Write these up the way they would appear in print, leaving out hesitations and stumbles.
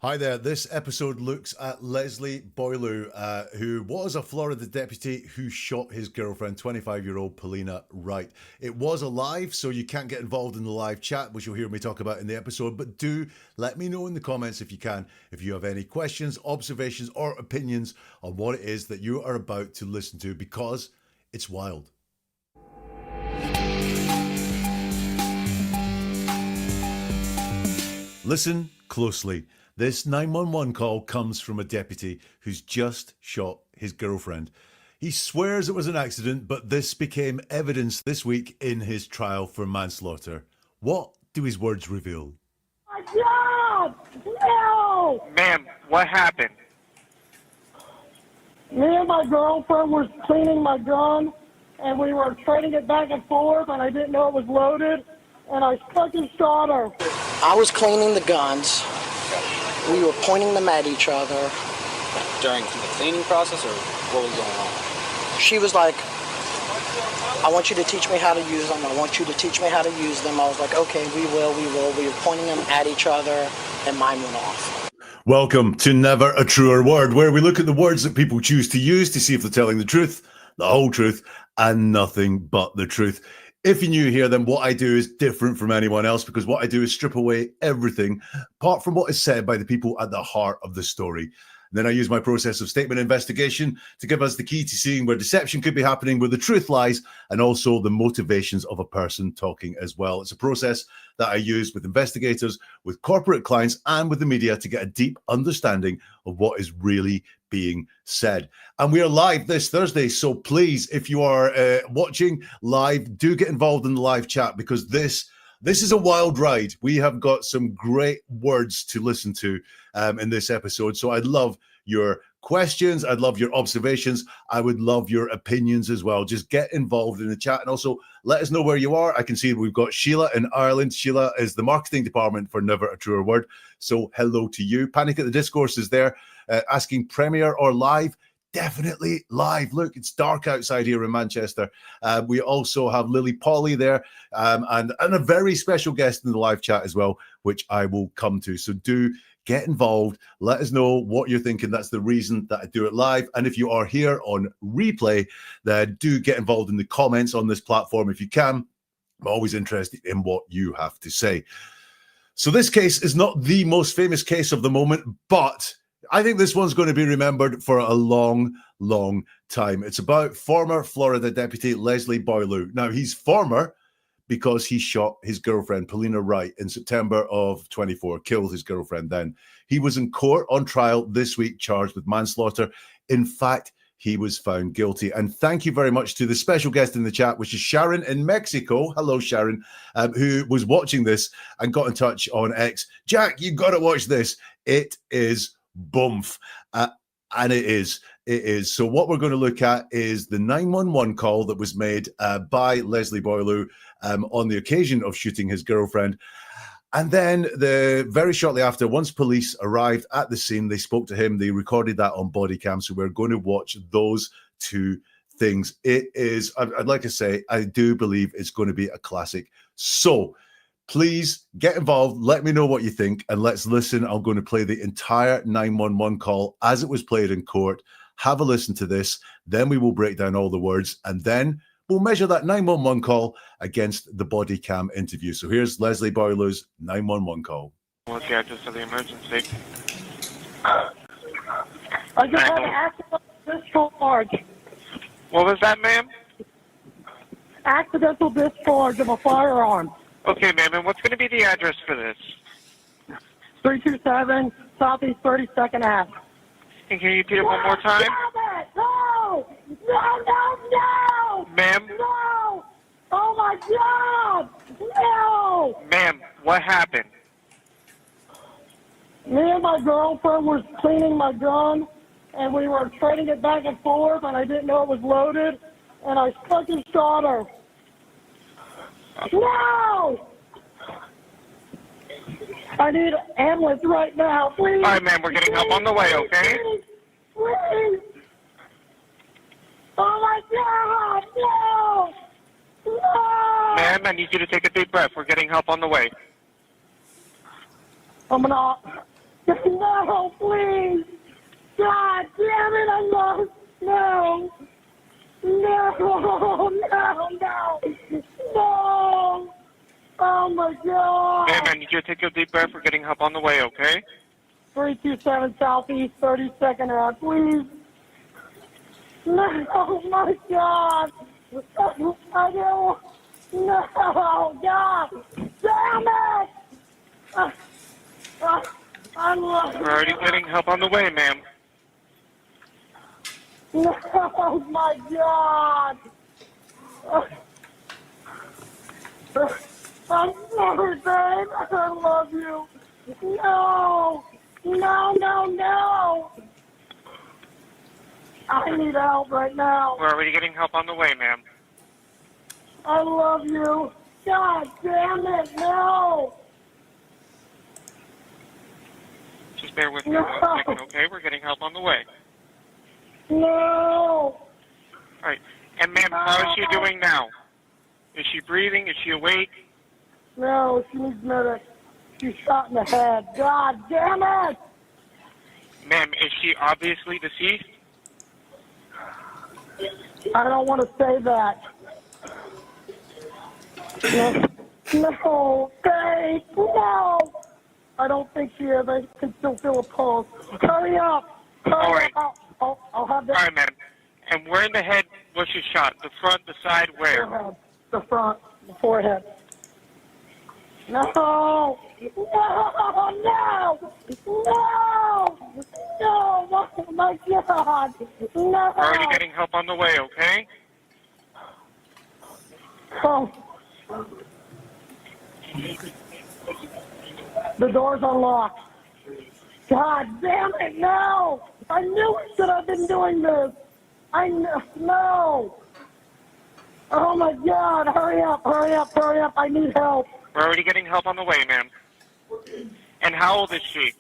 Hi there. This episode looks at Leslie Boileau, who was a Florida deputy who shot his girlfriend, 25-year-old Paulina Wright. It was a live, so you can't get involved in the live chat, which you'll hear me talk about in the episode, but do let me know in the comments if you can, if you have any questions, observations, or opinions on what it is that you are about to listen to, because it's wild. Listen closely. This 911 call comes from a deputy who's just shot his girlfriend. He swears it was an accident, but this became evidence this week in his trial for manslaughter. What do his words reveal? My God! No! Ma'am, what happened? Me and my girlfriend were cleaning my gun, and we were trading it back and forth, and I didn't know it was loaded, and I fucking shot her. I was cleaning the guns. We were pointing them at each other. During the cleaning process, or what was going on? She was like, I want you to teach me how to use them. I want you to teach me how to use them. I was like, okay, we will. We were pointing them at each other, and mine went off. Welcome to Never a Truer Word, where we look at the words that people choose to use to see if they're telling the truth, the whole truth, and nothing but the truth. If you're new here, then what I do is different from anyone else, because what I do is strip away everything apart from what is said by the people at the heart of the story. And then I use my process of statement investigation to give us the key to seeing where deception could be happening, where the truth lies, and also the motivations of a person talking as well. It's a process that I use with investigators, with corporate clients, and with the media to get a deep understanding of what is really being said. And we are live this Thursday, so please, if you are watching live, do get involved in the live chat, because this is a wild ride. We have got some great words to listen to in this episode, so I'd love your questions. I'd love your observations. I would love your opinions as well. Just get involved in the chat, and also let us know where you are. I can see we've got Sheila in Ireland. Sheila is the marketing department for Never a Truer Word, so hello to you. Panic at the Discourse is there, asking premiere or live. Definitely live. Look, it's dark outside here in Manchester. We also have Lily Polly there, and a very special guest in the live chat as well, which I will come to. So do get involved. Let us know what you're thinking. That's the reason that I do it live. And if you are here on replay, then do get involved in the comments on this platform if you can. I'm always interested in what you have to say. So this case is not the most famous case of the moment, but I think this one's going to be remembered for a long, long time. It's about former Florida deputy Leslie Boileau. Now, he's former because he shot his girlfriend, Paulina Wright, in September of 24, killed his girlfriend then. He was in court on trial this week, charged with manslaughter. In fact, he was found guilty. And thank you very much to the special guest in the chat, which is Sharon in Mexico. Hello, Sharon, who was watching this and got in touch on X. Jack, you've got to watch this. It is boomf. And it is. So what we're going to look at is the 911 call that was made by Leslie Boileau on the occasion of shooting his girlfriend. And then very shortly after, once police arrived at the scene, they spoke to him. They recorded that on body cam. So we're going to watch those two things. It is, I'd like to say, I do believe it's going to be a classic. So please get involved. Let me know what you think, and let's listen. I'm going to play the entire 911 call as it was played in court. Have a listen to this. Then we will break down all the words, and then we'll measure that 911 call against the body cam interview. So here's Leslie Boileau's 911 call. What's the address of the emergency? I just had an accidental discharge. What was that, ma'am? Accidental discharge of a firearm. Okay, ma'am, and what's going to be the address for this? 327 Southeast 32nd Ave. And can you repeat it one more time? Damn it! No! No! Ma'am? No! Oh my God! No! Ma'am, what happened? Me and my girlfriend were cleaning my gun, and we were trading it back and forth, and I didn't know it was loaded, and I fucking shot her. No! I need an ambulance right now, please. All right, ma'am, we're getting help on the way, okay? Please. Oh my God! No! No! Ma'am, I need you to take a deep breath. We're getting help on the way. I'm gonna No, please. God damn it, I lost. No. No, no, no. No. Oh, my God. Ma'am, I need you to take a deep breath. We're getting help on the way, okay? 327 Southeast, 32nd Ave, please. No, oh, my God. I don't. No, God. Damn it. I'm lost. We're already getting help on the way, ma'am. No, oh my God! I'm sorry, babe. I love you. No! No, no, no! I need help right now. We're already getting help on the way, ma'am. I love you. God damn it, no! Just bear with me No. 1 second, okay? We're getting help on the way. No! All right. And, ma'am, how is she doing now? Is she breathing? Is she awake? No, she needs medic. She's shot in the head. God damn it! Ma'am, is she obviously deceased? I don't want to say that. No, babe, no! I don't think she is. I can still feel a pulse. Hurry up! All right. I'll have All that. right, madam. And where in the head was she shot? The front, the side, where? Forehead. The front, the forehead. No! No! No! No! No! Oh my God! No! We're already getting help on the way, okay? Oh. The door's unlocked. God damn it, no! I knew it should have been doing this. I know. No! Oh my God, hurry up, hurry up, hurry up. I need help. We're already getting help on the way, ma'am. And how old is she?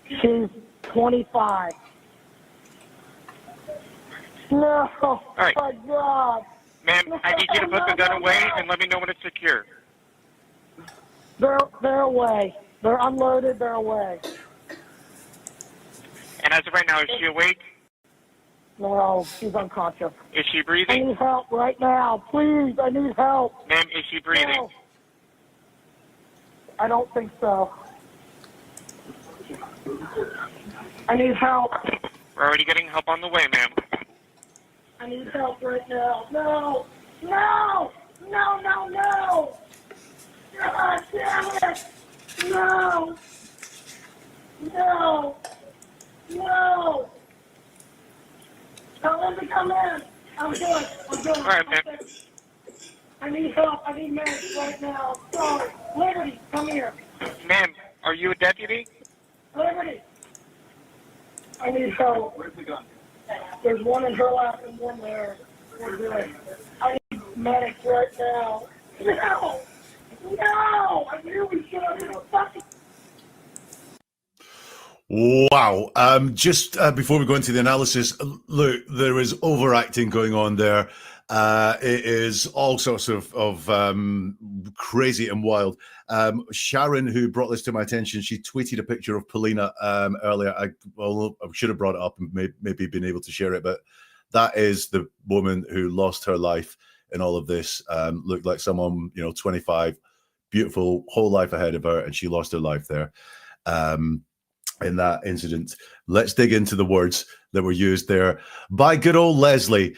She's 25. No, right. my God. Ma'am, I need you to put the gun away and let me know when it's secure. They're away. They're unloaded, they're away. And as of right now, is she awake? No, she's unconscious. Is she I breathing? need help right now. Please, I need help. Ma'am, is she breathing? No. I don't think so. I need help. We're already getting help on the way, ma'am. I need help right now. No! No! No, no, no! God damn it! No! No! No! Tell them to come in. I'm good. I'm good. All right, ma'am. I need help. I need medics right now. Sorry. Liberty, come here. Ma'am, are you a deputy? Liberty. I need help. Where's the gun? There's one in her lap and one there. We're good. I need medics right now. No! No! I knew we should have been fucking. Wow. Just before we go into the analysis, look, there is overacting going on there. It is all sorts of crazy and wild. Sharon, who brought this to my attention, she tweeted a picture of Paulina earlier. I should have brought it up and maybe been able to share it, but that is the woman who lost her life in all of this. Looked like someone, 25, beautiful, whole life ahead of her, and she lost her life there. In that incident. Let's dig into the words that were used there by good old Leslie.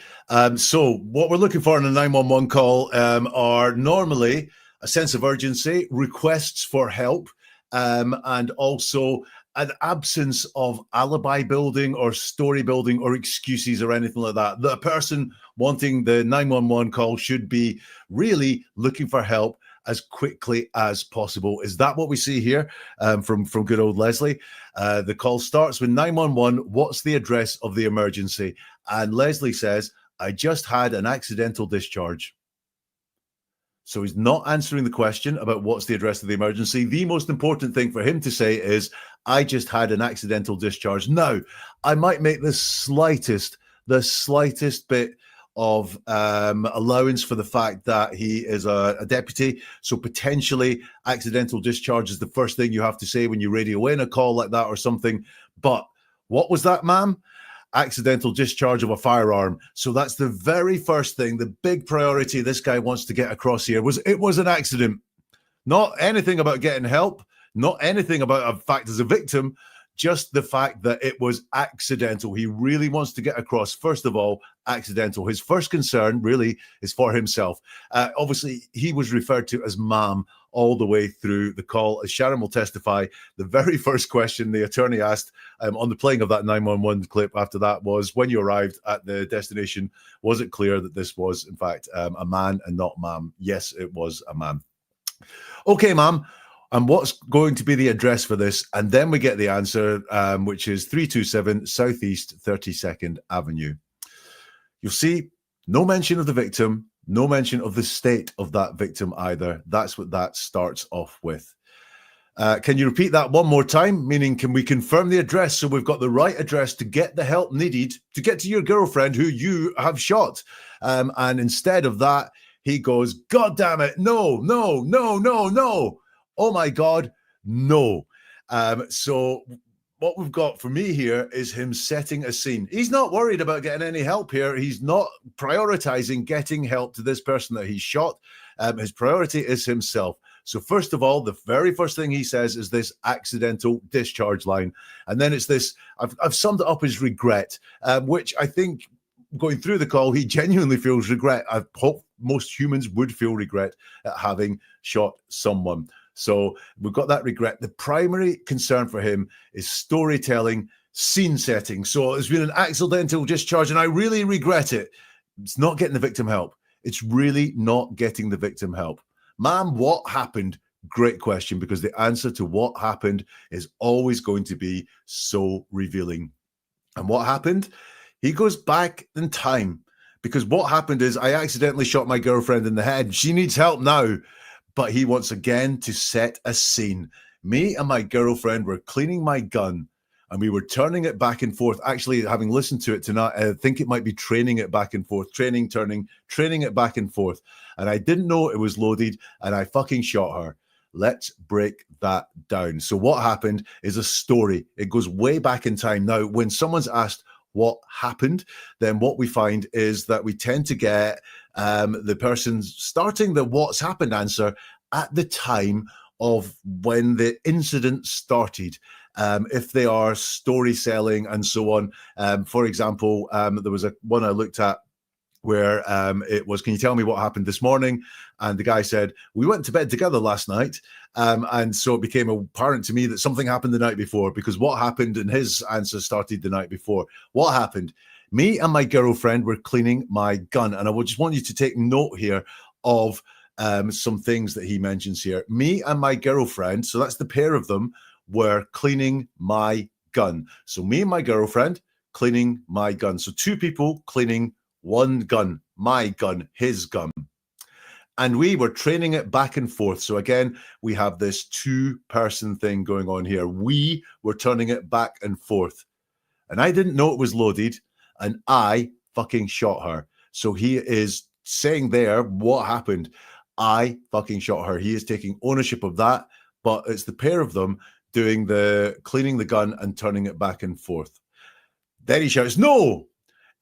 So what we're looking for in a 911 call are normally a sense of urgency, requests for help, and also an absence of alibi building or story building or excuses or anything like that. The person wanting the 911 call should be really looking for help as quickly as possible. Is that what we see here from good old Leslie? The call starts with 911. What's the address of the emergency? And Leslie says, I just had an accidental discharge. So he's not answering the question about what's the address of the emergency. The most important thing for him to say is, I just had an accidental discharge. Now, I might make the slightest bit of allowance for the fact that he is a deputy. So potentially accidental discharge is the first thing you have to say when you radio in a call like that or something. But what was that, ma'am? Accidental discharge of a firearm. So that's the very first thing, the big priority this guy wants to get across here was it was an accident. Not anything about getting help, not anything about a fact as a victim, just the fact that it was accidental. He really wants to get across, first of all, accidental. His first concern really is for himself. Obviously, he was referred to as ma'am all the way through the call. As Sharon will testify, the very first question the attorney asked on the playing of that 911 clip after that was, when you arrived at the destination, was it clear that this was, in fact, a man and not ma'am? Yes, it was a man. Okay, ma'am. And what's going to be the address for this? And then we get the answer, which is 327 Southeast 32nd Avenue. You'll see no mention of the victim, no mention of the state of that victim either. That's what that starts off with. Can you repeat that one more time? Meaning, can we confirm the address so we've got the right address to get the help needed to get to your girlfriend who you have shot? And instead of that, he goes, God damn it, no, no, no, no, no. Oh my God, no. So what we've got for me here is him setting a scene. He's not worried about getting any help here. He's not prioritizing getting help to this person that he shot. His priority is himself. So first of all, the very first thing he says is this accidental discharge line. And then it's this, I've summed it up as regret, which I think going through the call, he genuinely feels regret. I hope most humans would feel regret at having shot someone. So we've got that regret. The primary concern for him is storytelling, scene setting. So it's been an accidental discharge and I really regret it. It's not getting the victim help. It's really not getting the victim help. Ma'am, what happened? Great question, because the answer to what happened is always going to be so revealing. And what happened? He goes back in time, because what happened is I accidentally shot my girlfriend in the head. She needs help now. But he wants again to set a scene. Me and my girlfriend were cleaning my gun and we were turning it back and forth. Actually, having listened to it tonight, I think it might be training it back and forth, training it back and forth. And I didn't know it was loaded and I fucking shot her. Let's break that down. So what happened is a story. It goes way back in time. Now, when someone's asked what happened, then what we find is that we tend to get the person starting the what's happened answer at the time of when the incident started. If they are story selling and so on. For example, there was one I looked at where it was, can you tell me what happened this morning? And the guy said, we went to bed together last night. And so it became apparent to me that something happened the night before, because what happened in his answer started the night before. What happened? Me and my girlfriend were cleaning my gun. And I would just want you to take note here of some things that he mentions here. Me and my girlfriend, so that's the pair of them, were cleaning my gun. So me and my girlfriend cleaning my gun. So two people cleaning one gun, my gun, his gun. And we were training it back and forth. So again, we have this two-person thing going on here. We were turning it back and forth. And I didn't know it was loaded, and I fucking shot her. So he is saying there what happened. I fucking shot her. He is taking ownership of that, but it's the pair of them doing the cleaning the gun and turning it back and forth. Then he shouts, no!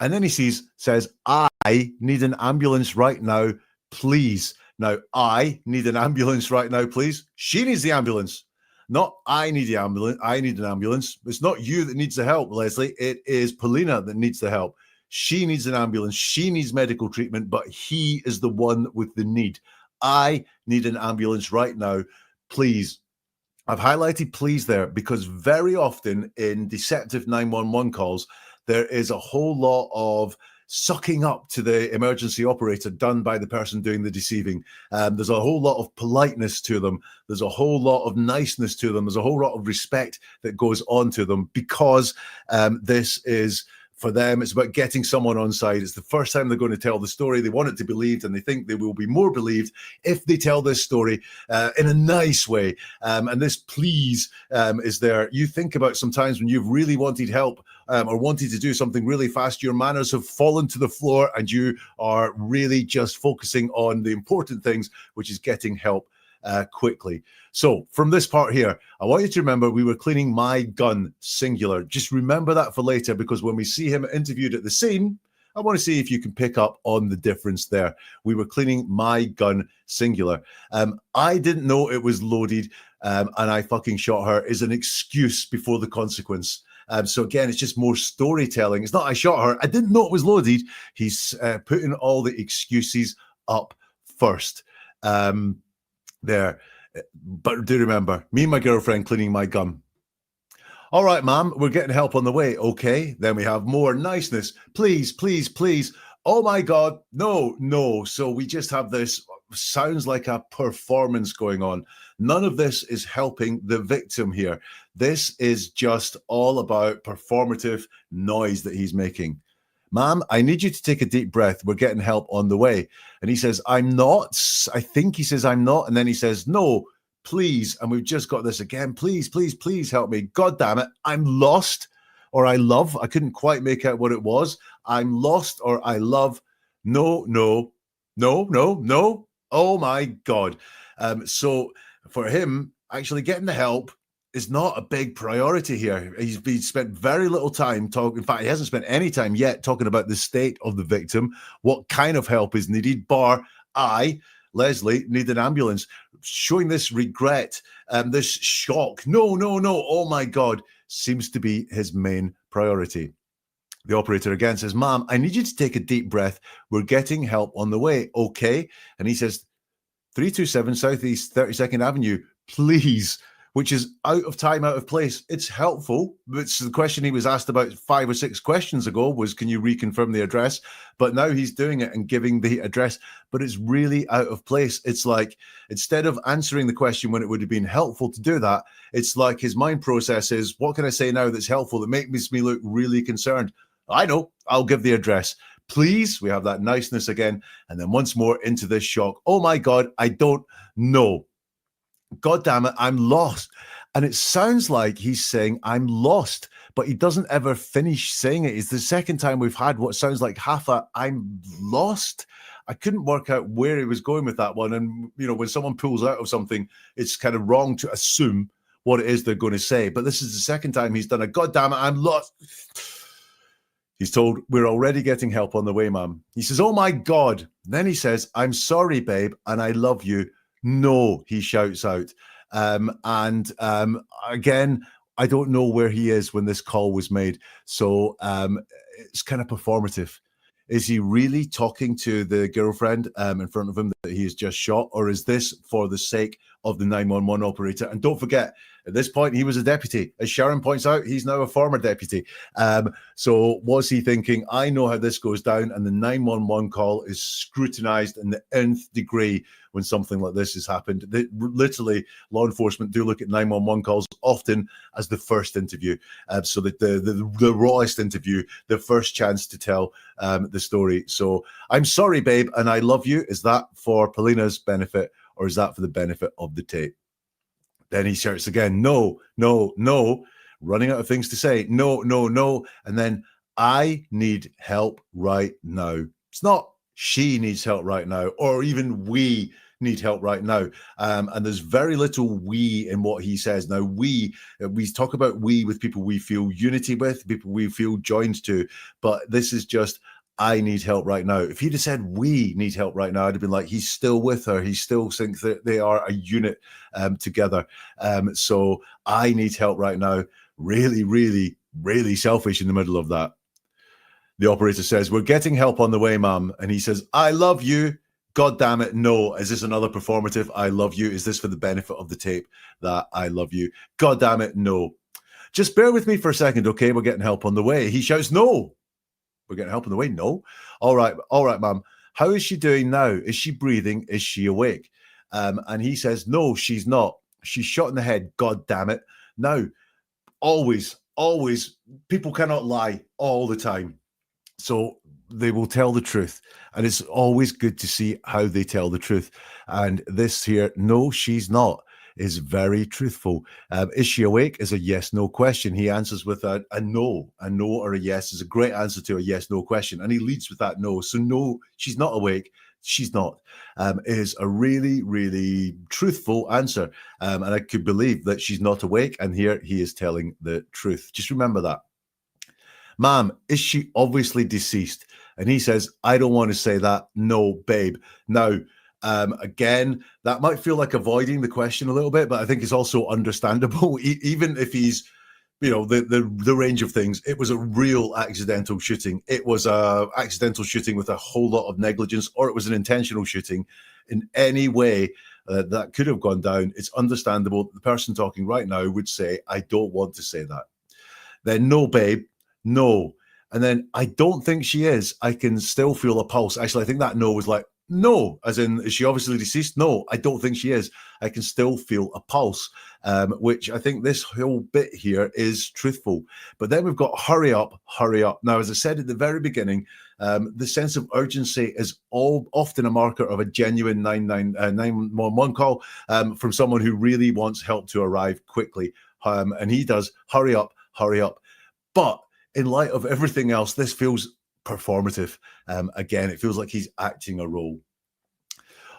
And then he says, I need an ambulance right now, please. Now, I need an ambulance right now, please. She needs the ambulance. Not I need the ambulance. I need an ambulance. It's not you that needs the help, Leslie. It is Paulina that needs the help. She needs an ambulance. She needs medical treatment, but he is the one with the need. I need an ambulance right now, please. I've highlighted please there because very often in deceptive 911 calls, there is a whole lot of sucking up to the emergency operator done by the person doing the deceiving. There's a whole lot of politeness to them. There's a whole lot of niceness to them. There's a whole lot of respect that goes on to them because this is For them, it's about getting someone on side. It's the first time they're going to tell the story. They want it to be believed, and they think they will be more believed if they tell this story in a nice way. And this please is there. You think about sometimes when you've really wanted help or wanted to do something really fast, your manners have fallen to the floor and you are really just focusing on the important things, which is getting help quickly. So from this part here, I want you to remember we were cleaning my gun, singular. Just remember that for later, because when we see him interviewed at the scene, I want to see if you can pick up on the difference there. We were cleaning my gun, singular. I didn't know it was loaded, and I fucking shot her is an excuse before the consequence. So again, it's just more storytelling. It's not I shot her, I didn't know it was loaded. He's putting all the excuses up first. There. But do remember, me and my girlfriend cleaning my gun. All right, ma'am, we're getting help on the way. Okay, then we have more niceness. Please, please, please. Oh my God, no, no. So we just have this, sounds like a performance going on. None of this is helping the victim here. This is just all about performative noise that he's making. Ma'am, I need you to take a deep breath. We're getting help on the way. And he says, I'm not. I think he says, I'm not. And then he says, no, please. And we've just got this again. Please, please, please help me. God damn it. I'm lost, or I love. I couldn't quite make out what it was. I'm lost, or I love. No, no, no, no, no. Oh my God. So for him, actually getting the help is not a big priority here. He's been spent very little time talking. In fact, he hasn't spent any time yet talking about the state of the victim, what kind of help is needed, bar I, Leslie, need an ambulance. Showing this regret, this shock. No, no, no. Oh my God, seems to be his main priority. The operator again says, ma'am, I need you to take a deep breath. We're getting help on the way. Okay. And he says, 327 Southeast 32nd Avenue, please. Which is out of time, out of place. It's helpful. It's the question he was asked about 5 or 6 questions ago was, can you reconfirm the address? But now he's doing it and giving the address, but it's really out of place. It's like, instead of answering the question when it would have been helpful to do that, it's like his mind process is, what can I say now that's helpful that makes me look really concerned? I know, I'll give the address. Please, we have that niceness again. And then once more into this shock. Oh my God, I don't know. God damn it, I'm lost. And it sounds like he's saying, I'm lost, but he doesn't ever finish saying it. It's the second time we've had what sounds like half a I'm lost. I couldn't work out where he was going with that one. And, you know, when someone pulls out of something, it's kind of wrong to assume what it is they're going to say. But this is the second time he's done it. God damn it, I'm lost. He's told, we're already getting help on the way, ma'am. He says, oh my God. Then he says, I'm sorry, babe, and I love you. No, he shouts out. Again, I don't know where he is when this call was made. So it's kind of performative. Is he really talking to the girlfriend in front of him that he has just shot? Or is this for the sake of the 911 operator? And don't forget, at this point, he was a deputy. As Sharon points out, he's now a former deputy. So was he thinking, I know how this goes down, and the 911 call is scrutinized in the nth degree when something like this has happened? Literally, law enforcement do look at 911 calls often as the first interview. So that the rawest interview, the first chance to tell the story. So I'm sorry, babe, and I love you. Is that for Paulina's benefit, or is that for the benefit of the tape? Then he shouts again, no, no, no, running out of things to say. No, no, no. And then, I need help right now. It's not she needs help right now, or even we need help right now. And there's very little we in what he says. Now, we talk about we with people we feel unity with, people we feel joined to. But this is just, I need help right now. If he'd have said we need help right now, I'd have been like, he's still with her. He still thinks that they are a unit together. So I need help right now. Really, really, really selfish in the middle of that. The operator says, we're getting help on the way, ma'am. And he says, I love you. God damn it, no. Is this another performative I love you? Is this for the benefit of the tape that I love you? God damn it, no. Just bear with me for a second, okay? We're getting help on the way. He shouts, no. We're getting help on the way? No. All right, ma'am. How is she doing now? Is she breathing? Is she awake? And he says, no, she's not. She's shot in the head. God damn it. Now, always always, people cannot lie all the time. So they will tell the truth. And it's always good to see how they tell the truth. And this here, no, she's not, is very truthful. Is she awake? Is a yes, no question. He answers with a no. A no or a yes is a great answer to a yes, no question. And he leads with that no. So no, she's not awake. She's not, is a really, really truthful answer. And I could believe that she's not awake. And here he is telling the truth. Just remember that. Ma'am, is she obviously deceased? And he says, I don't want to say that. No, babe. Now, again, that might feel like avoiding the question a little bit, but I think it's also understandable. Even if he's, the range of things, it was a real accidental shooting. It was a accidental shooting with a whole lot of negligence, or it was an intentional shooting. In any way that could have gone down, it's understandable. The person talking right now would say, I don't want to say that. Then, no, babe. No. And then I don't think she is. I can still feel a pulse. Actually, I think that no was like, no, as in, is she obviously deceased? No, I don't think she is. I can still feel a pulse, which I think this whole bit here is truthful. But then we've got hurry up, hurry up. Now, as I said at the very beginning, the sense of urgency is often a marker of a genuine 911 call from someone who really wants help to arrive quickly. And he does hurry up, hurry up. But in light of everything else, this feels performative. Again, it feels like he's acting a role.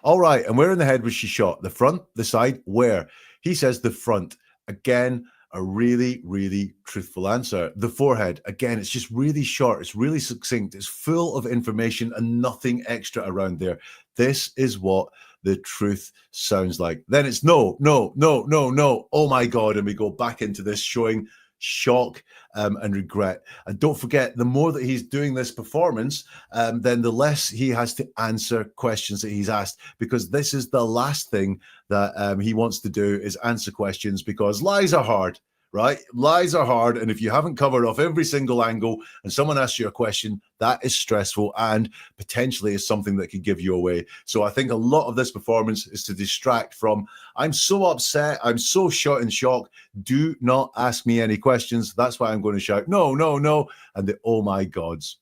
All right, and where in the head was she shot? The front, the side, where? He says the front. Again, a really, really truthful answer. The forehead, again, it's just really short. It's really succinct. It's full of information and nothing extra around there. This is what the truth sounds like. Then it's no, no, no, no, no. Oh my God. And we go back into this showing shock and regret. And don't forget, the more that he's doing this performance, then the less he has to answer questions that he's asked, because this is the last thing that he wants to do, is answer questions, because lies are hard. Right? Lies are hard. And if you haven't covered off every single angle and someone asks you a question, that is stressful and potentially is something that could give you away. So I think a lot of this performance is to distract from, I'm so upset, I'm so shot in shock, do not ask me any questions. That's why I'm going to shout, no, no, no. And the oh my gods.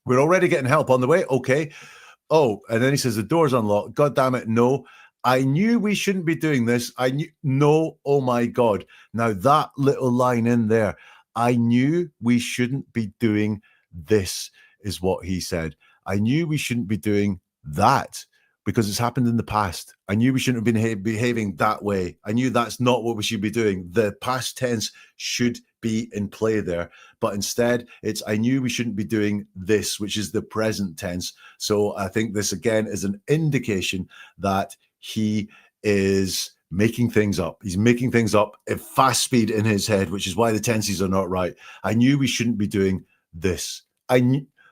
We're already getting help on the way. Okay. Oh, and then he says the door's unlocked. God damn it, no. I knew we shouldn't be doing this. I knew, no, oh my God. Now that little line in there, I knew we shouldn't be doing this, is what he said. I knew we shouldn't be doing that because it's happened in the past. I knew we shouldn't have been behaving that way. I knew that's not what we should be doing. The past tense should be in play there. But instead, it's I knew we shouldn't be doing this, which is the present tense. So I think this, again, is an indication that he is making things up. He's making things up at fast speed in his head, which is why the tenses are not right. I knew we shouldn't be doing this.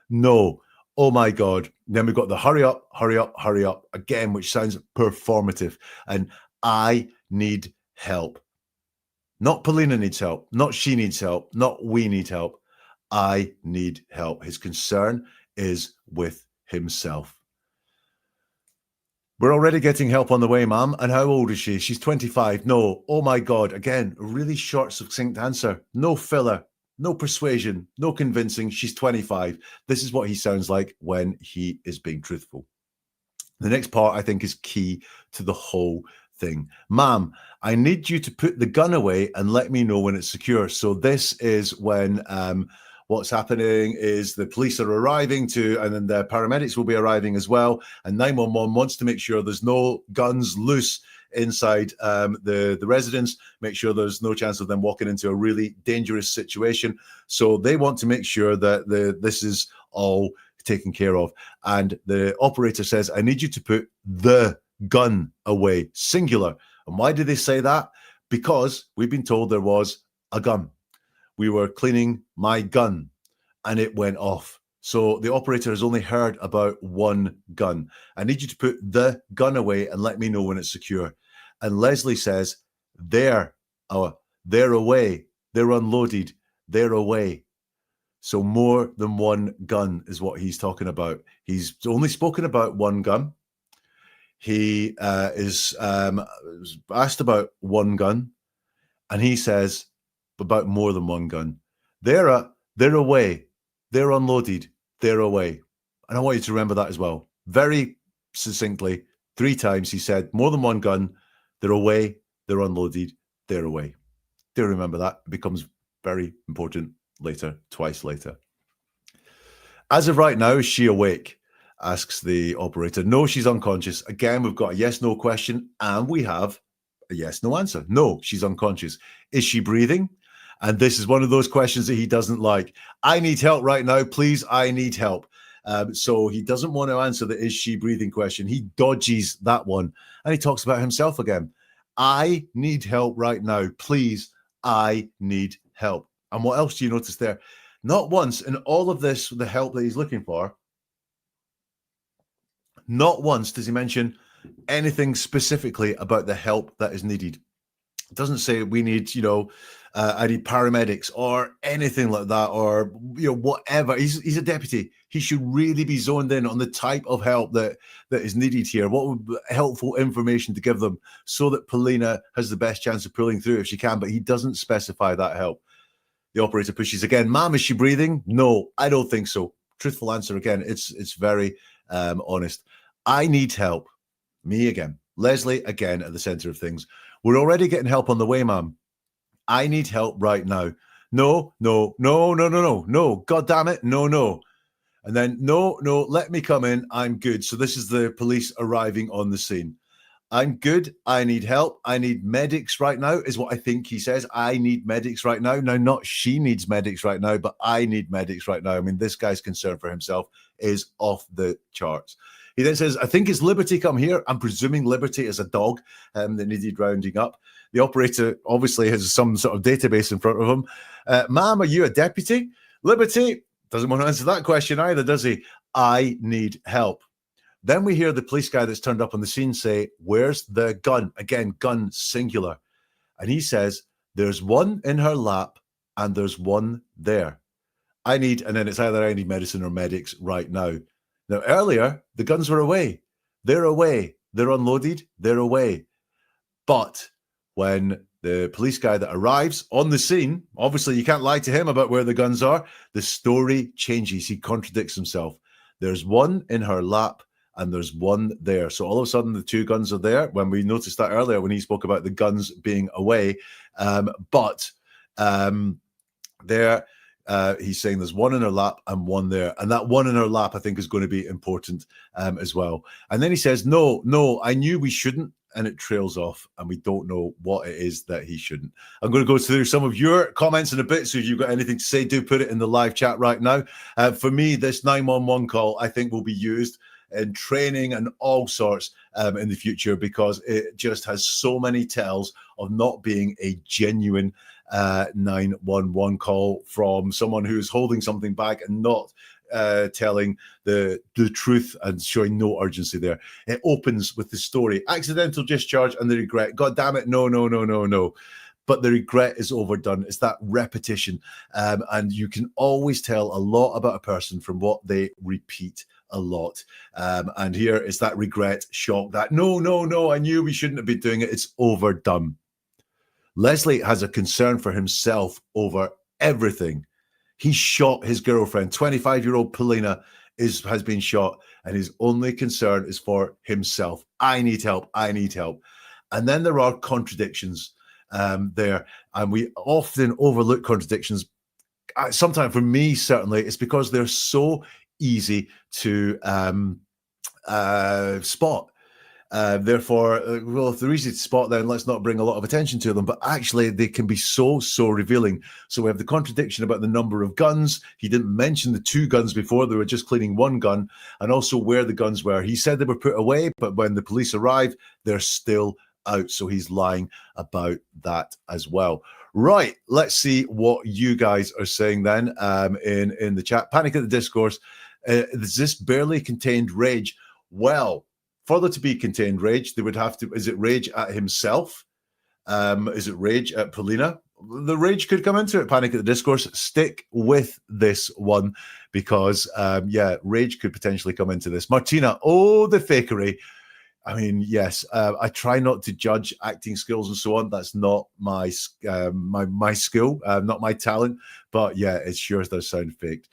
No. Oh my God. Then we've got the hurry up, hurry up, hurry up again, which sounds performative. And I need help. Not Paulina needs help. Not she needs help. Not we need help. I need help. His concern is with himself. We're already getting help on the way, ma'am. And how old is she? She's 25. No. Oh my God. Again, a really short, succinct answer. No filler, no persuasion, no convincing. She's 25. This is what he sounds like when he is being truthful. The next part, I think, is key to the whole thing. Ma'am, I need you to put the gun away and let me know when it's secure. So this is when what's happening is the police are arriving and then the paramedics will be arriving as well. And 911 wants to make sure there's no guns loose inside the residence, make sure there's no chance of them walking into a really dangerous situation. So they want to make sure that this is all taken care of. And the operator says, I need you to put the gun away, singular. And why did they say that? Because we've been told there was a gun. We were cleaning my gun and it went off. So the operator has only heard about one gun. I need you to put the gun away and let me know when it's secure. And Leslie says, they're away. They're unloaded. They're away. So more than one gun is what he's talking about. He's only spoken about one gun. He is asked about one gun. And he says, about more than one gun. They're away. They're unloaded. They're away. And I want you to remember that as well. Very succinctly, 3 times he said, more than one gun. They're away. They're unloaded. They're away. Do remember that. It becomes very important later, twice later. As of right now, is she awake? Asks the operator. No, she's unconscious. Again, we've got a yes-no question, and we have a yes-no answer. No, she's unconscious. Is she breathing? And this is one of those questions that he doesn't like. I need help right now. Please, I need help. So he doesn't want to answer the is she breathing question. He dodges that one. And he talks about himself again. I need help right now. Please, I need help. And what else do you notice there? Not once in all of this, the help that he's looking for, not once does he mention anything specifically about the help that is needed. It doesn't say we need, I need paramedics or anything like that, or whatever. He's a deputy. He should really be zoned in on the type of help that is needed here. What would be helpful information to give them so that Paulina has the best chance of pulling through if she can, but he doesn't specify that help. The operator pushes again. Ma'am, is she breathing? No, I don't think so. Truthful answer again. It's very honest. I need help. Me again. Leslie again at the center of things. We're already getting help on the way, ma'am. I need help right now. No. God damn it. No. And then, no, let me come in. I'm good. So this is the police arriving on the scene. I'm good. I need help. I need medics right now, is what I think he says. I need medics right now. Now, not she needs medics right now, but I need medics right now. I mean, this guy's concern for himself is off the charts. He then says, I think it's Liberty come here. I'm presuming Liberty is a dog that needed rounding up. The operator obviously has some sort of database in front of him. Ma'am, are you a deputy? Liberty doesn't want to answer that question either, does he? I need help. Then we hear the police guy that's turned up on the scene say, where's the gun? Again, gun singular. And he says, there's one in her lap and there's one there. And then it's either I need medicine or medics right now. Now, earlier, the guns were away. They're away. They're unloaded. They're away. But when the police guy that arrives on the scene, obviously you can't lie to him about where the guns are, the story changes. He contradicts himself. There's one in her lap and there's one there. So all of a sudden, the 2 guns are there. When we noticed that earlier, when he spoke about the guns being away. There, he's saying there's one in her lap and one there. And that one in her lap, I think, is going to be important as well. And then he says, no, I knew we shouldn't. And it trails off, and we don't know what it is that he shouldn't. I'm going to go through some of your comments in a bit, so if you've got anything to say, do put it in the live chat right now. For me, this 911 call, I think, will be used in training and all sorts in the future, because it just has so many tells of not being a genuine 911 call from someone who's holding something back and not telling the truth and showing no urgency there. It opens with the story, accidental discharge and the regret. God damn it, no. But the regret is overdone. It's that repetition. And you can always tell a lot about a person from what they repeat a lot. And here is that regret, shock, that no, I knew we shouldn't have been doing it. It's overdone. Leslie has a concern for himself over everything. He shot his girlfriend. 25-year-old Paulina has been shot, and his only concern is for himself. I need help. And then there are contradictions there, and we often overlook contradictions. Sometimes, for me, certainly, it's because they're so easy to spot. Therefore, if they're easy to spot, then let's not bring a lot of attention to them. But actually, they can be so revealing. So we have the contradiction about the number of guns. He didn't mention the 2 guns before. They were just cleaning 1 gun, and also where the guns were. He said they were put away, but when the police arrived, they're still out. So he's lying about that as well. Right. Let's see what you guys are saying then in the chat. Panic at the Discourse. Is this barely contained rage? Well, for there to be contained rage, they would have to, is it rage at himself? Is it rage at Paulina? The rage could come into it. Panic at the Discourse. Stick with this one because, rage could potentially come into this. Martina, the fakery. I mean, yes, I try not to judge acting skills and so on. That's not my my skill, not my talent. But yeah, it sure does sound faked.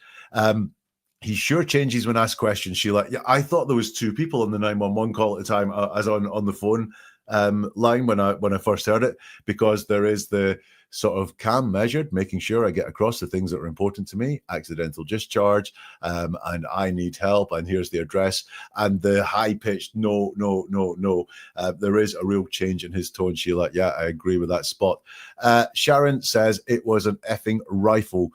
He sure changes when asked questions. Sheila, yeah, I thought there was two people on the 911 call at the time, as on the phone line when I first heard it, because there is the sort of calm measured, making sure I get across the things that are important to me, accidental discharge, and I need help, and here's the address, and the high-pitched no. There is a real change in his tone, Sheila. Yeah, I agree with that spot. Sharon says it was an effing rifle.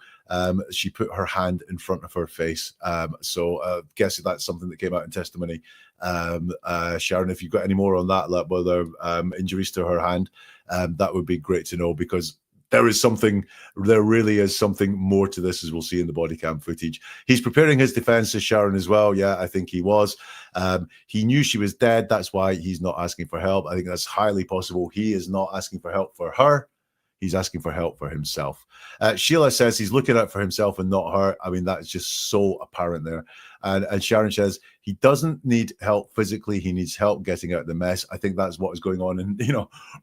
She put her hand in front of her face. So guessing that's something that came out in testimony. Sharon, if you've got any more on that, like whether injuries to her hand, that would be great to know, because there really is something more to this, as we'll see in the body cam footage. He's preparing his defense, says Sharon as well. Yeah, I think he was. He knew she was dead. That's why he's not asking for help. I think that's highly possible. He is not asking for help for her. He's asking for help for himself. Sheila says he's looking out for himself and not her. I mean, that's just so apparent there. And Sharon says he doesn't need help physically. He needs help getting out of the mess. I think that's what is going on. And,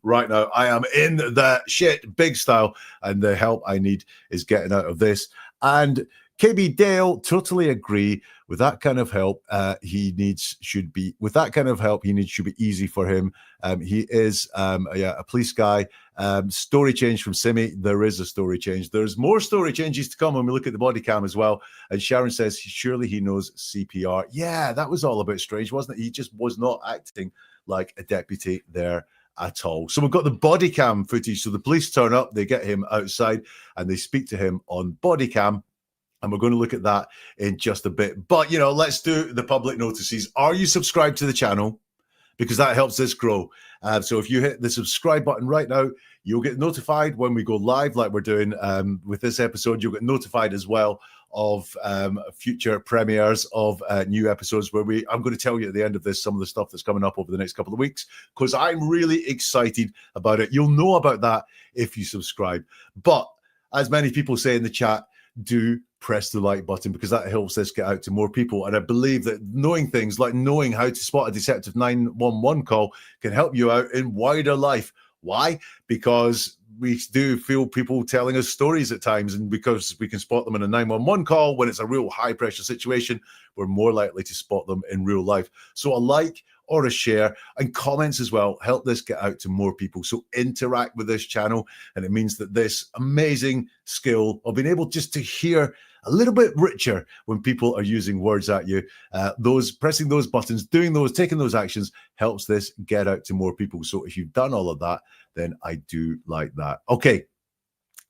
right now I am in the shit big style, and the help I need is getting out of this. And KB Dale, totally agree. With that kind of help, should be easy for him. He is a police guy. Story change from Simi. There is a story change. There's more story changes to come when we look at the body cam as well. And Sharon says surely he knows CPR. Yeah, that was all a bit strange, wasn't it? He just was not acting like a deputy there at all. So we've got the body cam footage. So the police turn up, they get him outside, and they speak to him on body cam. And we're going to look at that in just a bit. But, let's do the public notices. Are you subscribed to the channel? Because that helps us grow. So if you hit the subscribe button right now, you'll get notified when we go live, like we're doing with this episode. You'll get notified as well of future premieres of new episodes where I'm going to tell you at the end of this some of the stuff that's coming up over the next couple of weeks, because I'm really excited about it. You'll know about that if you subscribe. But as many people say in the chat, do press the like button, because that helps us get out to more people. And I believe that knowing things like knowing how to spot a deceptive 911 call can help you out in wider life. Why? Because we do feel people telling us stories at times, and because we can spot them in a 911 call when it's a real high pressure situation, we're more likely to spot them in real life. So a like or a share and comments as well help this get out to more people. So interact with this channel, and it means that this amazing skill of being able just to hear a little bit richer when people are using words at you, pressing those buttons, taking those actions helps this get out to more people. So if you've done all of that, then I do like that. Okay,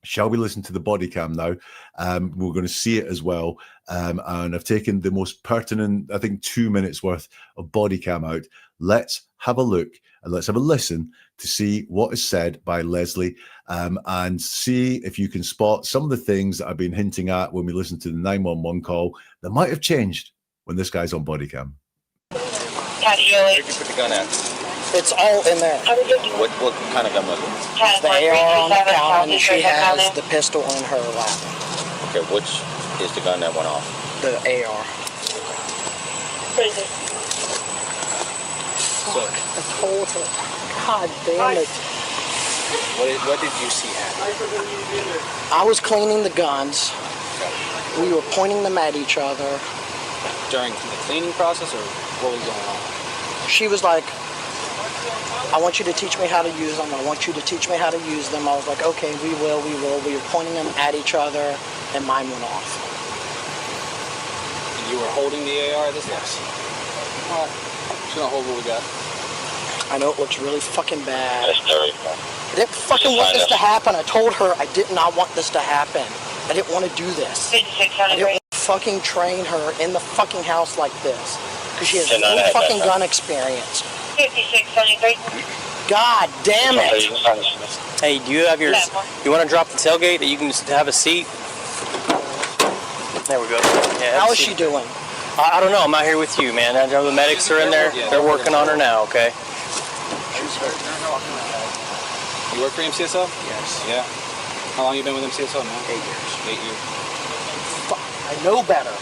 shall we listen to the body cam now? We're going to see it as well. And I've taken the most pertinent, I think, 2 minutes worth of body cam out. Let's have a look and let's have a listen to see what is said by Leslie, and see if you can spot some of the things that I've been hinting at when we listen to the 911 call that might have changed when this guy's on body cam. Where'd you put the gun at? It's all in there. What kind of gun was it? It's the AR on the counter, and she has the pistol in her lap. Okay, which is the gun that went off? The AR. Fuck, I told her. God damn it. What did you see happen? I was cleaning the guns. Okay. We were pointing them at each other. During the cleaning process, or what was going on? She was like, I want you to teach me how to use them. I want you to teach me how to use them. I was like, okay, we will. We were pointing them at each other, and mine went off. And you were holding the AR? This looks... Alright. Just gonna hold what we got. I know it looks really fucking bad. I didn't fucking want this to happen. I told her I did not want this to happen. I didn't want to do this. I didn't want to fucking train her in the fucking house like this. Because she has no fucking gun experience. 5673. God damn it. Hey, do you have your... You want to drop the tailgate that you can just have a seat? There we go. Yeah, how is she doing? I don't know. I'm out here with you, man. I know the medics are in there. They're working on her now, okay? You work for MCSO? Yes. Yeah. How long you been with MCSO now? 8 years. 8 years. Fuck, I know better.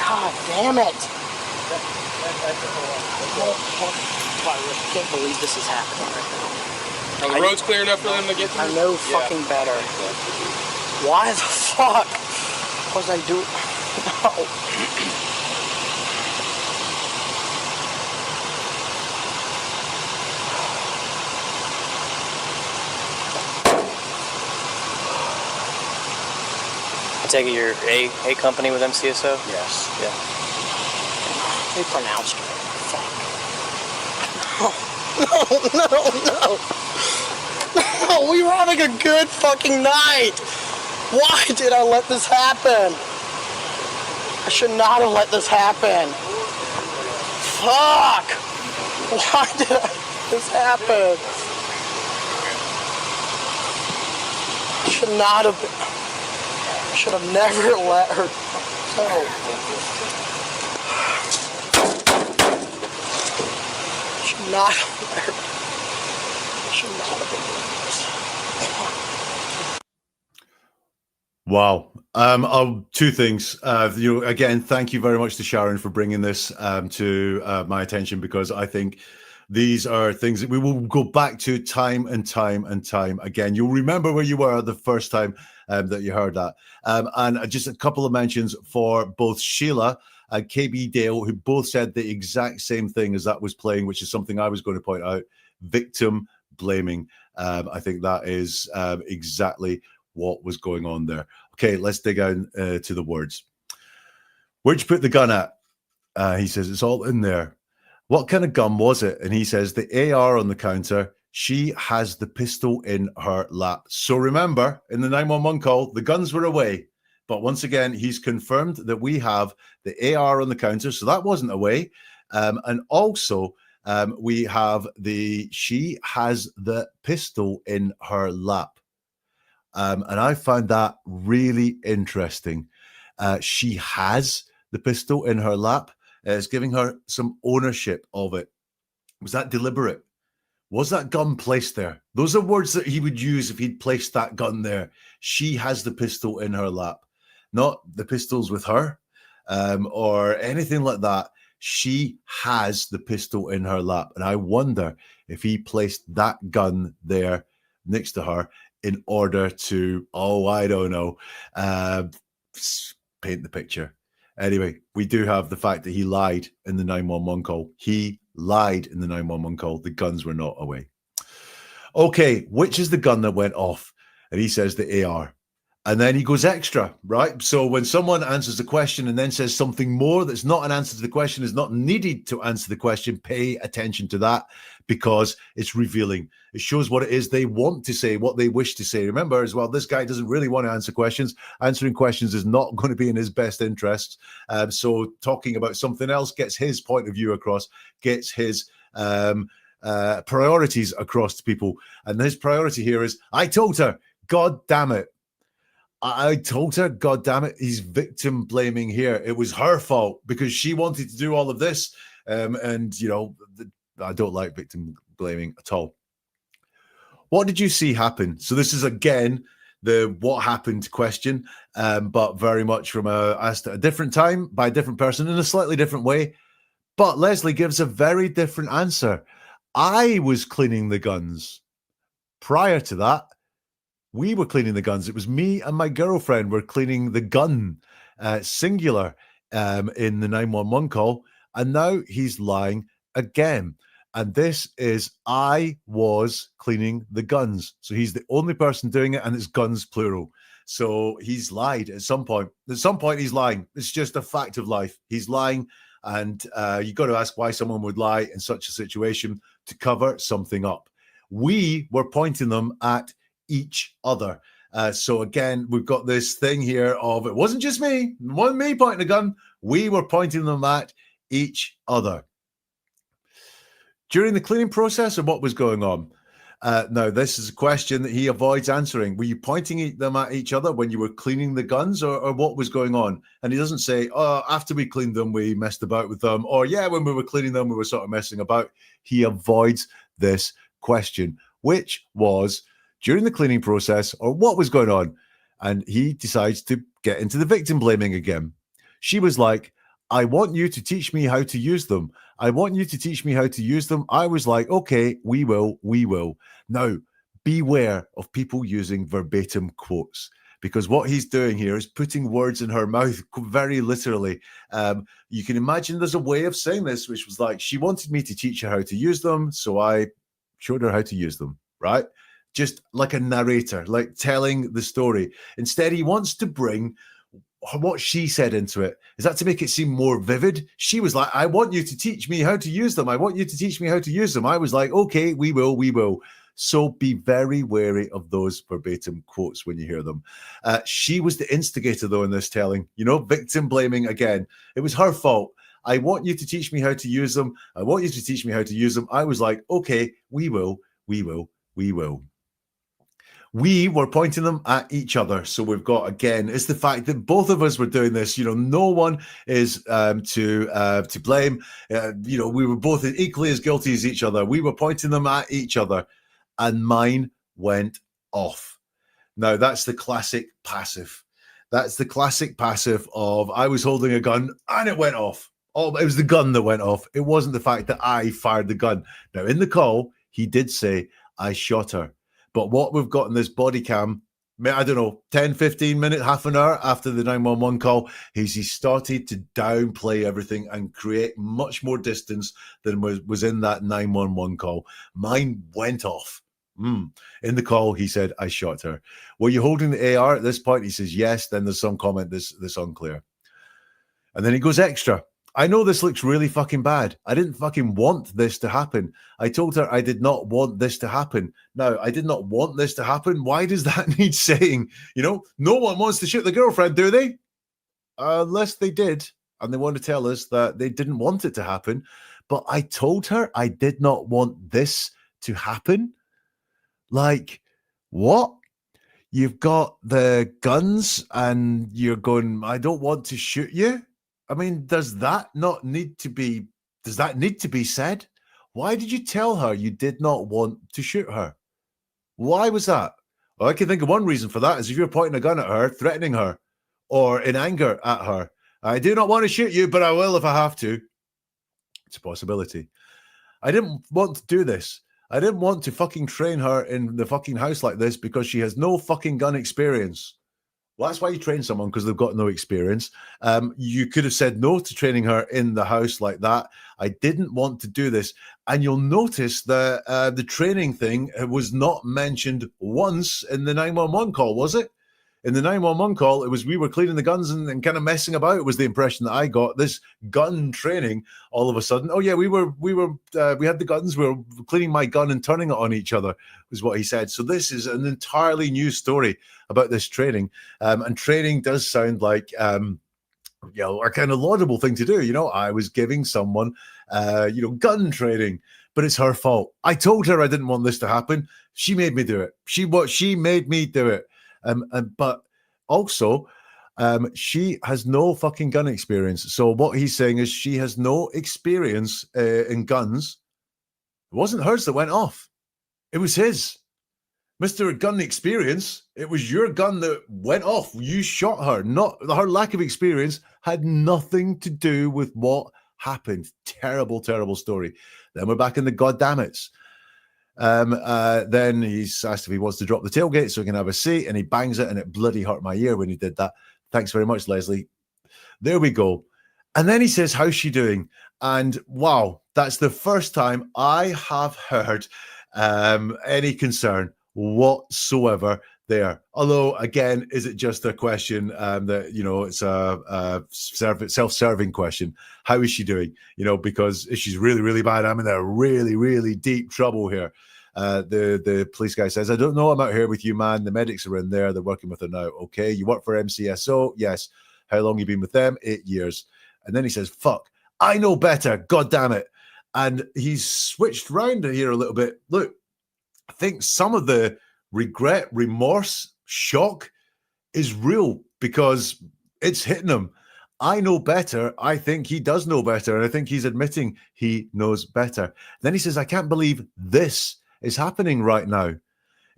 God damn it. I can't believe this is happening right now. Are the roads clear enough for them to get through? I know fucking better. Why the fuck was I doing? No. I take it you're A company with MCSO? Yes. Yeah. They pronounced it. Fuck. No. No, we were having a good fucking night. Why did I let this happen? I should not have let this happen. Fuck. Why did I let this happen? I should not have been. I should have never let her go. I should not have let her. I should not have been doing this. Wow. Two things. Again, thank you very much to Sharon for bringing this to my attention, because I think these are things that we will go back to time and time and time again. You'll remember where you were the first time that you heard that. And just a couple of mentions for both Sheila and KB Dale, who both said the exact same thing as that was playing, which is something I was going to point out: victim blaming. I think that is exactly what was going on there. Okay, let's dig down to the words. Where'd you put the gun at? He says, it's all in there. What kind of gun was it? And he says, the AR on the counter. She has the pistol in her lap. So remember, in the 911 call, the guns were away. But once again, he's confirmed that we have the AR on the counter. So that wasn't away. And also, we have she has the pistol in her lap. And I found that really interesting. She has the pistol in her lap. It's giving her some ownership of it. Was that deliberate? Was that gun placed there? Those are words that he would use if he'd placed that gun there. She has the pistol in her lap. Not the pistol's with her or anything like that. She has the pistol in her lap. And I wonder if he placed that gun there next to her in order to, I don't know, paint the picture. Anyway, we do have the fact that he lied in the 911 call. He lied in the 911 call. The guns were not away. Okay, which is the gun that went off? And he says the AR. And then he goes extra, right? So when someone answers the question and then says something more that's not an answer to the question, is not needed to answer the question, pay attention to that, because it's revealing. It shows what it is they want to say, what they wish to say. Remember as well, this guy doesn't really want to answer questions. Answering questions is not going to be in his best interests. So talking about something else gets his point of view across, gets his priorities across to people. And his priority here is, I told her, God damn it. I told her, God damn it. He's victim blaming here. It was her fault because she wanted to do all of this. And, you know, I don't like victim blaming at all. What did you see happen? So this is, again, the what happened question, but very much from asked at a different time by a different person in a slightly different way. But Leslie gives a very different answer. I was cleaning the guns. Prior to that, we were cleaning the guns. It was me and my girlfriend were cleaning the gun, singular, in the 911 call. And now he's lying again. And this is, I was cleaning the guns. So he's the only person doing it, and it's guns plural. So he's lied at some point. At some point, he's lying. It's just a fact of life. He's lying. And you've got to ask why someone would lie in such a situation: to cover something up. We were pointing them at each other. So again, we've got this thing here of, it wasn't just me. It wasn't me pointing a gun. We were pointing them at each other. During the cleaning process, or what was going on? Now, this is a question that he avoids answering. Were you pointing them at each other when you were cleaning the guns, or what was going on? And he doesn't say, after we cleaned them, we messed about with them, or yeah, when we were cleaning them, we were sort of messing about. He avoids this question, which was during the cleaning process, or what was going on. And he decides to get into the victim blaming again. She was like, I want you to teach me how to use them. I want you to teach me how to use them. I was like, okay, we will. Now, beware of people using verbatim quotes, because what he's doing here is putting words in her mouth very literally. You can imagine there's a way of saying this, which was like, she wanted me to teach her how to use them, so I showed her how to use them, right? Just like a narrator, like telling the story. Instead, he wants to bring what she said into it. Is that to make it seem more vivid? She was like, I want you to teach me how to use them. I want you to teach me how to use them. I was like, okay, we will. So be very wary of those verbatim quotes when you hear them. She was the instigator, though, in this telling. Victim blaming again. It was her fault. I want you to teach me how to use them. I want you to teach me how to use them. I was like, okay, we will. We were pointing them at each other. So we've got, again, it's the fact that both of us were doing this. No one is to blame. We were both equally as guilty as each other. We were pointing them at each other, and mine went off. Now, that's the classic passive. That's the classic passive of I was holding a gun and it went off. Oh, it was the gun that went off. It wasn't the fact that I fired the gun. Now, in the call, he did say, I shot her. But what we've got in this body cam, I don't know, 10, 15 minutes, half an hour after the 911 call, he started to downplay everything and create much more distance than was in that 911 call. Mine went off. In the call, he said, I shot her. Were you holding the AR at this point? He says, yes. Then there's some comment that's unclear. And then he goes extra. I know this looks really fucking bad. I didn't fucking want this to happen. I told her I did not want this to happen. Now, I did not want this to happen. Why does that need saying? No one wants to shoot the girlfriend, do they? Unless they did, and they want to tell us that they didn't want it to happen. But I told her I did not want this to happen. Like, what? You've got the guns and you're going, I don't want to shoot you? I mean, does that need to be said? Why did you tell her you did not want to shoot her? Why was that? Well, I can think of one reason for that is if you're pointing a gun at her, threatening her, or in anger at her. I do not want to shoot you, but I will if I have to. It's a possibility. I didn't want to do this. I didn't want to fucking train her in the fucking house like this because she has no fucking gun experience. Well, that's why you train someone, because they've got no experience. You could have said no to training her in the house like that. I didn't want to do this. And you'll notice that the training thing was not mentioned once in the 911 call, was it? In the 911 call, it was we were cleaning the guns and kind of messing about, was the impression that I got. This gun training, all of a sudden, oh yeah, we had the guns, we were cleaning my gun and turning it on each other, was what he said. So this is an entirely new story about this training. And training does sound like a kind of laudable thing to do. I was giving someone gun training, but it's her fault. I told her I didn't want this to happen. She made me do it. She made me do it. But also, she has no fucking gun experience. So what he's saying is she has no experience in guns. It wasn't hers that went off. It was his. Mr. Gun Experience, it was your gun that went off. You shot her. Not her lack of experience had nothing to do with what happened. Terrible, terrible story. Then we're back in the goddammits. Then he's asked if he wants to drop the tailgate so he can have a seat, and he bangs it, and it bloody hurt my ear when he did that. Thanks very much, Leslie. There we go. And then he says, how's she doing? And wow, that's the first time I have heard any concern whatsoever there. Although, again, is it just a question that, it's a self-serving question? How is she doing? Because if she's really, really bad, I'm in a really, really deep trouble here. The police guy says, I don't know, I'm out here with you, man. The medics are in there. They're working with her now. Okay, you work for MCSO? Yes. How long you been with them? 8 years. And then he says, fuck, I know better. God damn it. And he's switched round here a little bit. Look, I think some of the regret, remorse, shock is real because it's hitting him. I know better. I think he does know better. And I think he's admitting he knows better. Then he says, I can't believe this is happening right now.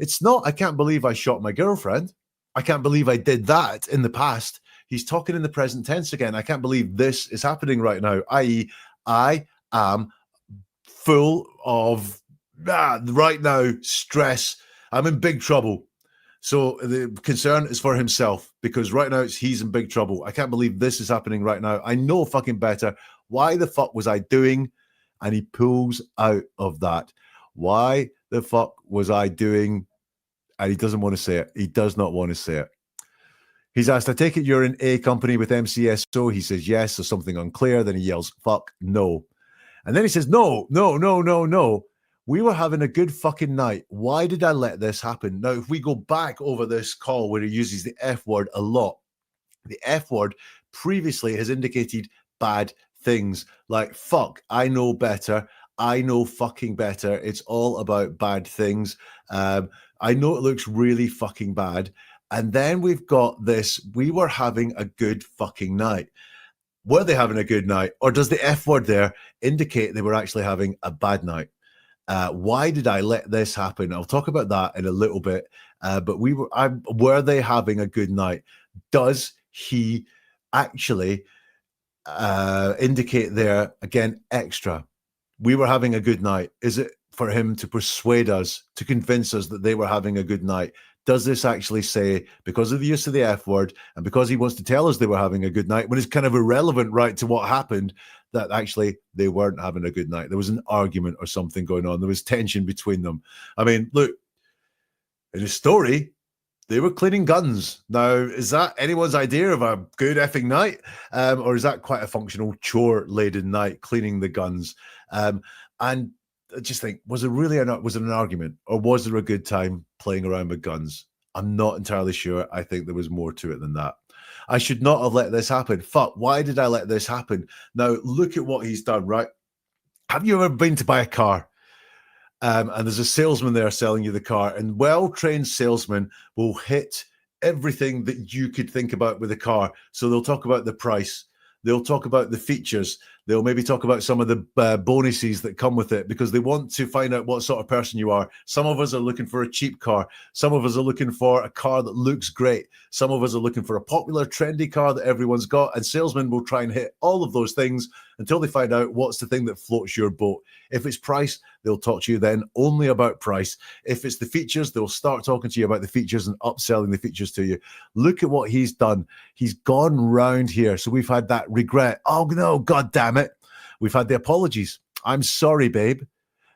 It's not, I can't believe I shot my girlfriend. I can't believe I did that in the past. He's talking in the present tense again. I can't believe this is happening right now, i.e., I am full of right now stress. I'm in big trouble. So the concern is for himself because right now he's in big trouble. I can't believe this is happening right now. I know fucking better. Why the fuck was I doing? And he pulls out of that. Why the fuck was I doing? And he doesn't want to say it. He does not want to say it. He's asked, I take it you're in A company with MCSO. He says yes, or something unclear. Then he yells, fuck, no. And then he says, no. We were having a good fucking night. Why did I let this happen? Now, if we go back over this call where he uses the F word a lot, the F word previously has indicated bad things like fuck, I know better. I know fucking better. It's all about bad things. I know it looks really fucking bad. And then we've got this, we were having a good fucking night. Were they having a good night? Or does the F word there indicate they were actually having a bad night? Why did I let this happen? I'll talk about that in a little bit. But were they having a good night? Does he actually indicate there, again, extra? We were having a good night. Is it for him to persuade us, to convince us that they were having a good night? Does this actually say, because of the use of the F word and because he wants to tell us they were having a good night, when it's kind of irrelevant, right, to what happened, that actually they weren't having a good night? There was an argument or something going on. There was tension between them. I mean, look, in his story, they were cleaning guns. Now, is that anyone's idea of a good effing night? Or is that quite a functional chore-laden night, cleaning the guns? And I just think, was it an argument, or was there a good time playing around with guns? I'm not entirely sure. I think there was more to it than that. I should not have let this happen. Fuck, why did I let this happen? Now, look at what he's done, right? Have you ever been to buy a car? And there's a salesman there selling you the car, and well-trained salesmen will hit everything that you could think about with a car. So they'll talk about the price. They'll talk about the features. They'll maybe talk about some of the bonuses that come with it because they want to find out what sort of person you are. Some of us are looking for a cheap car. Some of us are looking for a car that looks great. Some of us are looking for a popular, trendy car that everyone's got. And salesmen will try and hit all of those things until they find out what's the thing that floats your boat. If it's price, they'll talk to you then only about price. If it's the features, they'll start talking to you about the features and upselling the features to you. Look at what he's done. He's gone round here. So we've had that regret. Oh, no, God damn it. We've had the apologies. I'm sorry, babe.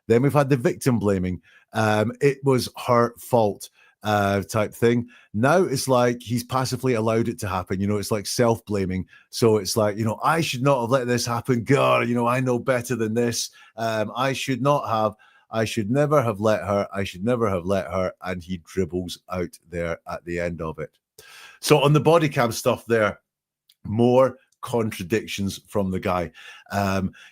Then we've had the victim blaming. It was her fault type thing. Now it's like he's passively allowed it to happen. It's like self-blaming. So it's like, I should not have let this happen. God, I know better than this. I should never have let her. I should never have let her. And he dribbles out there at the end of it. So on the body cam stuff there, more contradictions from the guy.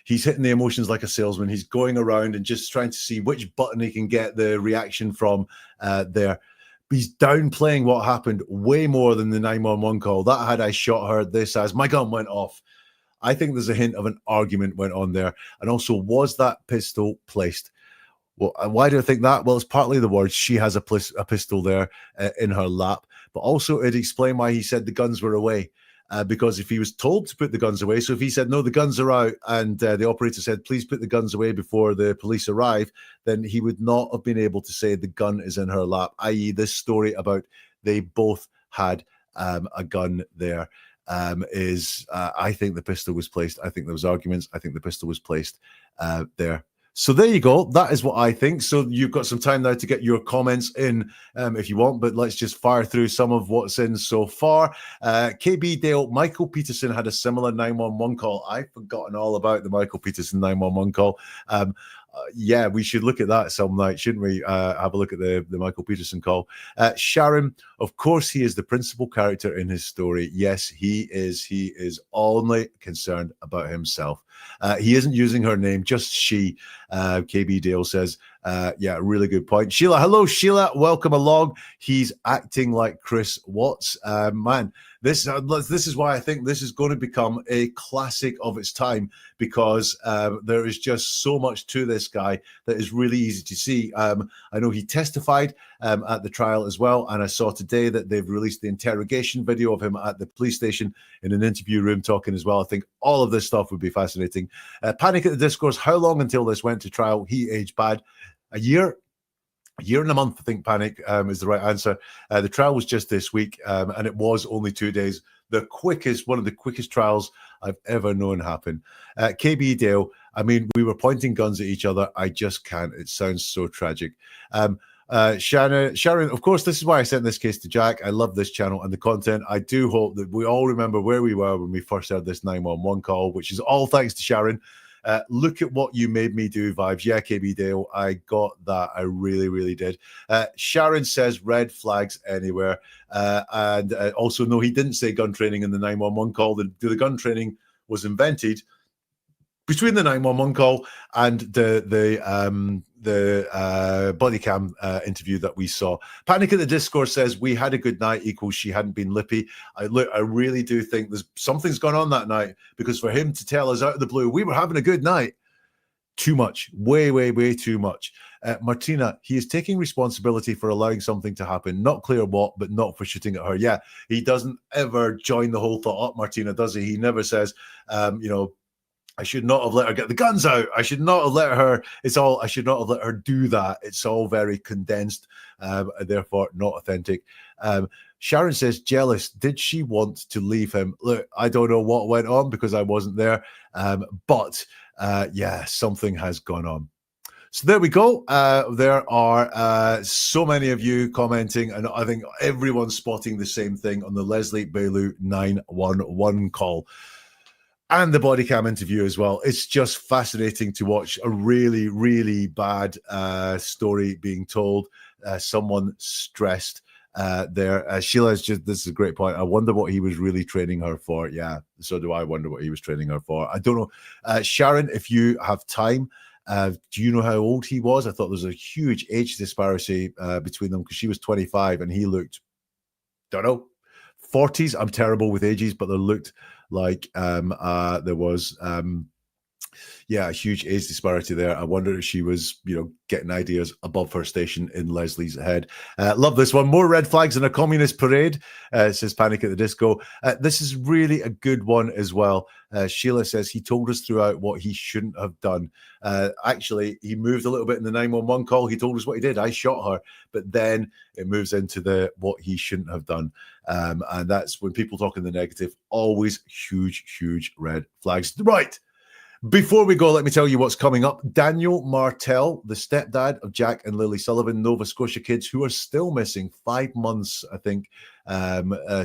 He's hitting the emotions like a salesman. He's going around and just trying to see which button he can get the reaction from there. He's downplaying what happened way more than the 911 call. That had I shot her, this as my gun went off. I think there's a hint of an argument went on there. And also, was that pistol placed? Well, why do I think that? Well, it's partly the words. She has a pistol there in her lap. But also, it explained why he said the guns were away. Because if he was told to put the guns away, so if he said, no, the guns are out, and the operator said, please put the guns away before the police arrive, then he would not have been able to say the gun is in her lap, i.e. this story about they both had a gun there I think the pistol was placed. I think there was arguments. I think the pistol was placed there. So there you go. That is what I think. So you've got some time now to get your comments in if you want, but let's just fire through some of what's in so far. KB Dale, Michael Peterson had a similar 911 call. I've forgotten all about the Michael Peterson 911 call. Yeah, we should look at that some night, shouldn't we? Have a look at the Michael Peterson call. Sharon, of course, he is the principal character in his story. Yes, he is. He is only concerned about himself. He isn't using her name, just she. KB Dale says, yeah, really good point. Sheila, hello, Sheila. Welcome along. He's acting like Chris Watts. Man, this is why I think this is going to become a classic of its time, because there is just so much to this guy that is really easy to see. I know he testified at the trial as well. And I saw today that they've released the interrogation video of him at the police station in an interview room talking as well. I think all of this stuff would be fascinating. Panic at the Discourse, how long until this went to trial? He aged bad. A year and a month, I think. Panic is the right answer. The trial was just this week, and it was only 2 days. One of the quickest trials I've ever known happen. KB Dale, I mean, we were pointing guns at each other. I just can't. It sounds so tragic. Sharon, of course, this is why I sent this case to Jack. I love this channel and the content. I do hope that we all remember where we were when we first heard this 911 call, which is all thanks to Sharon. Look at what you made me do vibes. Yeah, KB Dale, I got that. I really, really did. Sharon says red flags anywhere. And also, no, he didn't say gun training in the 911 call. The gun training was invented between the 911 call and the body cam interview that we saw. Panic at the Discourse says we had a good night equals she hadn't been lippy. I really do think there's something's gone on that night, because for him to tell us out of the blue we were having a good night, too much, way too much. Martina, he is taking responsibility for allowing something to happen. Not clear what, but not for shooting at her. Yeah, he doesn't ever join the whole thought up, Martina, does he? He never says, I should not have let her get the guns out. I should not have let her. I should not have let her do that. It's all very condensed, therefore not authentic. Sharon says, jealous. Did she want to leave him? Look, I don't know what went on because I wasn't there. But yeah, something has gone on. So there we go. There are so many of you commenting, and I think everyone's spotting the same thing on the Leslie Boileau 911 call. And the body cam interview as well. It's just fascinating to watch a really, really bad story being told. Someone stressed there. Sheila's just, this is a great point. I wonder what he was really training her for. Yeah, so do I wonder what he was training her for. I don't know. Sharon, if you have time, do you know how old he was? I thought there was a huge age disparity between them, because she was 25 and he looked, don't know, 40s. I'm terrible with ages, but they looked like there was a huge age disparity there. I wonder if she was, getting ideas above her station in Leslie's head. Love this one. More red flags in a communist parade, says Panic at the Disco. This is really a good one as well. Sheila says he told us throughout what he shouldn't have done. Actually, he moved a little bit in the 911 call. He told us what he did. I shot her. But then it moves into the what he shouldn't have done. And that's when people talk in the negative, always huge red flags. Right. Before we go, let me tell you what's coming up. Daniel Martel, the stepdad of Jack and Lily Sullivan, Nova Scotia kids, who are still missing 5 months, I think,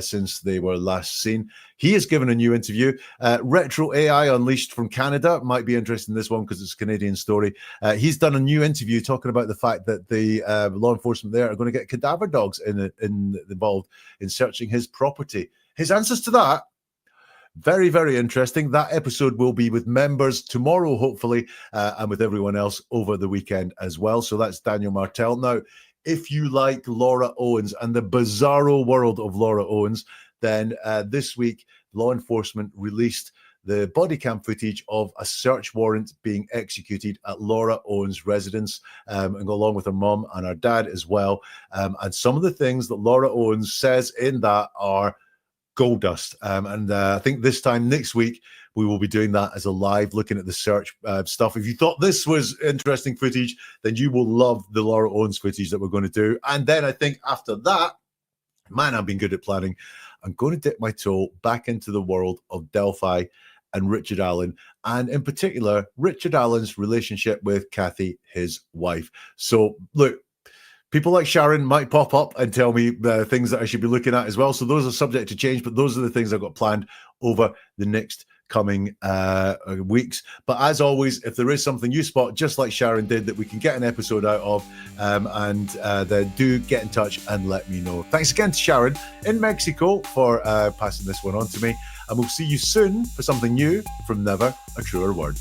since they were last seen. He has given a new interview. Retro AI Unleashed from Canada might be interested in this one because it's a Canadian story. He's done a new interview talking about the fact that the law enforcement there are going to get cadaver dogs involved in searching his property. His answers to that, very, very interesting. That episode will be with members tomorrow, hopefully, and with everyone else over the weekend as well. So that's Daniel Martel. Now, if you like Laura Owens and the bizarro world of Laura Owens, then this week, law enforcement released the body cam footage of a search warrant being executed at Laura Owens' residence, and along with her mum and her dad as well. And some of the things that Laura Owens says in that are gold dust. And I think this time next week, we will be doing that as a live, looking at the search stuff. If you thought this was interesting footage, then you will love the Laura Owens footage that we're going to do. And then I think after that, man, I've been good at planning. I'm going to dip my toe back into the world of Delphi and Richard Allen, and in particular, Richard Allen's relationship with Kathy, his wife. So look, people like Sharon might pop up and tell me things that I should be looking at as well. So those are subject to change, but those are the things I've got planned over the next coming weeks. But as always, if there is something you spot, just like Sharon did, that we can get an episode out of, then do get in touch and let me know. Thanks again to Sharon in Mexico for passing this one on to me. And we'll see you soon for something new from Never a Truer Word.